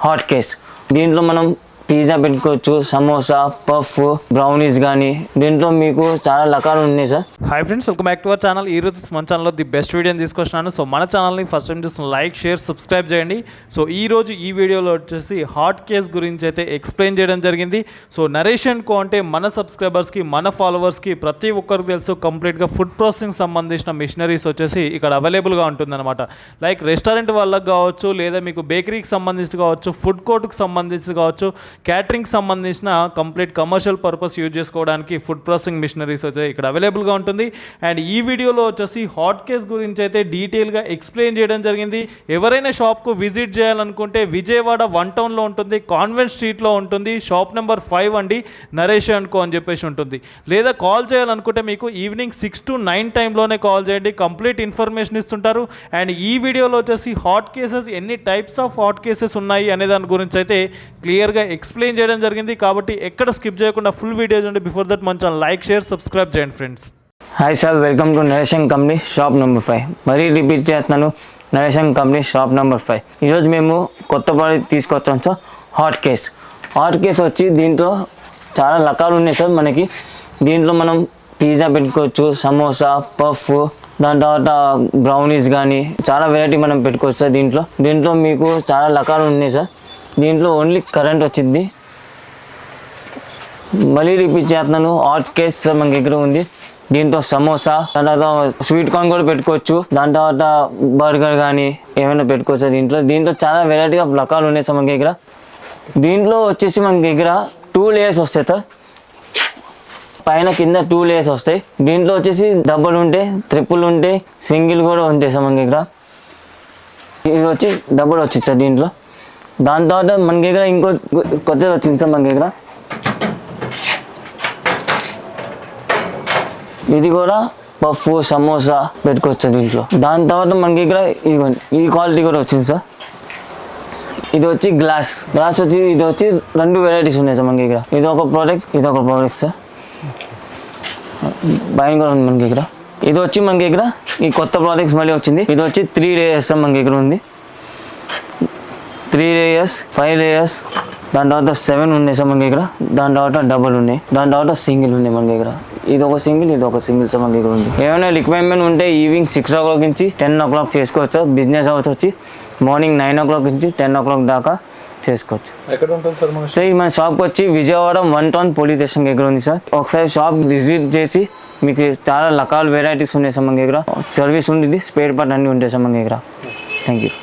Hot case. దీంట్లో మనం pizza పెట్టుకోవచ్చు, సమోసా, పఫ్, బ్రౌనీస్ కానీ దీంట్లో మీకు చాలా రకాలు ఉన్నాయి sir. Hi friends, welcome back to our channel. ఈ రోజు మన ఛానల్లో ది బెస్ట్ వీడియోని తీసుకొచ్చినాను. సో మన ఛానల్ని ఫస్ట్ టైం చూసిన లైక్, షేర్, సబ్స్క్రైబ్ చేయండి. సో ఈరోజు ఈ వీడియోలో వచ్చేసి హాట్ కేస్ గురించి అయితే ఎక్స్ప్లెయిన్ చేయడం జరిగింది. సో నరేష్ అండ్ కో అంటే మన సబ్స్క్రైబర్స్కి, మన ఫాలోవర్స్కి ప్రతి ఒక్కరికి తెలుసు కంప్లీట్గా ఫుడ్ ప్రాసెసింగ్ సంబంధించిన మిషనరీస్ వచ్చేసి ఇక్కడ అవైలబుల్గా ఉంటుందన్నమాట. లైక్ రెస్టారెంట్ వాళ్ళకి కావచ్చు, లేదా మీకు బేకరీకి సంబంధించి కావచ్చు, ఫుడ్ కోర్ట్కి సంబంధించి కావచ్చు, క్యాటరింగ్ సంబంధించిన కంప్లీట్ కమర్షియల్ పర్పస్ యూజ్ చేసుకోవడానికి ఫుడ్ ప్రాసెసింగ్ మిషనరీస్ అయితే ఇక్కడ అవైలబుల్గా ఉంటుంది. అండ్ ఈ వీడియోలో వచ్చేసి హాట్ కేస్ గురించి అయితే డీటెయిల్గా ఎక్స్ప్లెయిన్ చేయడం జరిగింది. ఎవరైనా షాప్కు విజిట్ చేయాలనుకుంటే విజయవాడ 1 టౌన్లో ఉంటుంది, కాన్వెంట్ స్ట్రీట్లో ఉంటుంది, షాప్ నెంబర్ 5 అండి, నరేష్ అండ్ కో అని చెప్పేసి ఉంటుంది. లేదా కాల్ చేయాలనుకుంటే మీకు ఈవినింగ్ 6 to 9 టైంలోనే కాల్ చేయండి, కంప్లీట్ ఇన్ఫర్మేషన్ ఇస్తుంటారు. అండ్ ఈ వీడియోలో వచ్చేసి హాట్ కేసెస్, ఎన్ని టైప్స్ ఆఫ్ హాట్ కేసెస్ ఉన్నాయి అనే దాని గురించి అయితే క్లియర్గా ఎక్స్ప్లెయిన్ చేయడం జరిగింది. కాబట్టి ఎక్కడ స్కిప్ చేయకుండా ఫుల్ వీడియో చూడండి. బిఫోర్ దట్ మన ఛానల్ లైక్, షేర్, సబ్స్క్రైబ్ చేయండి friends. Hi sir, welcome to Naresh and company shop number 5. మరీ రిపీట్ చేస్తున్నాను, Naresh and company shop number 5. ఈరోజు మేము కొత్త ప్రోడక్ట్ తీసుకొచ్చాం sir, hot case. Hot case వచ్చి దీంట్లో చాలా రకాలు ఉన్నాయి సార్ మనకి. దీంట్లో మనం పిజ్జా పెట్టుకోవచ్చు, సమోసా, పఫ్, దాని తర్వాత బ్రౌనీస్ కానీ చాలా వెరైటీ మనం పెట్టుకోవచ్చు సార్. దీంట్లో మీకు చాలా రకాలు ఉన్నాయి సార్. దీంట్లో ఓన్లీ కరెంట్ వచ్చింది. మళ్ళీ రిపీట్ చేస్తున్నాను, హాట్ కేస్ మన దగ్గర ఉంది. దీంట్లో సమోసా, దాని తర్వాత స్వీట్ కార్న్ కూడా పెట్టుకోవచ్చు, దాని తర్వాత బర్గర్ కానీ ఏమైనా పెట్టుకోవచ్చు. దీంట్లో చాలా వెరైటీ ఆఫ్ రకాలు ఉన్నాయి సార్ మన దగ్గర. దీంట్లో వచ్చేసి మన దగ్గర 2 లేయర్స్ వస్తాయి సార్. పైన కింద 2 లేయర్స్ వస్తాయి. దీంట్లో వచ్చేసి డబుల్ ఉంటాయి, ట్రిపుల్ ఉంటాయి, సింగిల్ కూడా ఉంటాయి సార్ మన దగ్గర. ఇది వచ్చి డబుల్ వచ్చింది సార్ దీంట్లో. దాని తర్వాత మన దగ్గర ఇంకో కొత్తది వచ్చింది సార్ మన దగ్గర. ఇది కూడా పఫ్, సమోసా పెట్టుకోవచ్చు దీంట్లో. దాని తర్వాత మన దగ్గర ఈ క్వాలిటీ కూడా వచ్చింది సార్. ఇది వచ్చి గ్లాస్ వచ్చి ఇది వచ్చి 2 వెరైటీస్ ఉన్నాయి సార్ మన దగ్గర. ఇది ఒక ప్రోడక్ట్ సార్. బయట కూడా ఉంది మన దగ్గర. ఇది వచ్చి మన దగ్గర ఈ కొత్త ప్రోడక్ట్స్ మళ్ళీ వచ్చింది. ఇది వచ్చి 3 లేయర్స్ సార్ మన దగ్గర ఉంది. 3 లేయర్స్, 5 లేయర్స్, దాని తర్వాత 7 ఉన్నాయి సార్ మన దగ్గర. దాని తర్వాత డబుల్ ఉన్నాయి, దాని తర్వాత సింగిల్ ఉన్నాయి మన దగ్గర. ఇది ఒక సింగిల్ సార్ మన దగ్గర ఉంది. ఏమైనా రిక్వైర్మెంట్ ఉంటే ఈవినింగ్ 6 o'clock నుంచి 10 o'clock చేసుకోవచ్చు సార్. బిజినెస్ అవర్స్ వచ్చి మార్నింగ్ 9 o'clock నుంచి 10 o'clock దాకా చేసుకోవచ్చు. ఎక్కడ ఉంటుంది సార్ సార్? మన షాప్కి వచ్చి విజయవాడ 1 టౌన్ పోలీస్ స్టేషన్ దగ్గర ఉంది సార్. ఒకసారి షాప్ విజిట్ చేసి మీకు చాలా రకాల వెరైటీస్ ఉన్నాయి సార్ మన దగ్గర. సర్వీస్ ఉంది, స్పేర్ పార్ట్ అన్నీ ఉంటాయి సార్ మన దగ్గర. Thank you.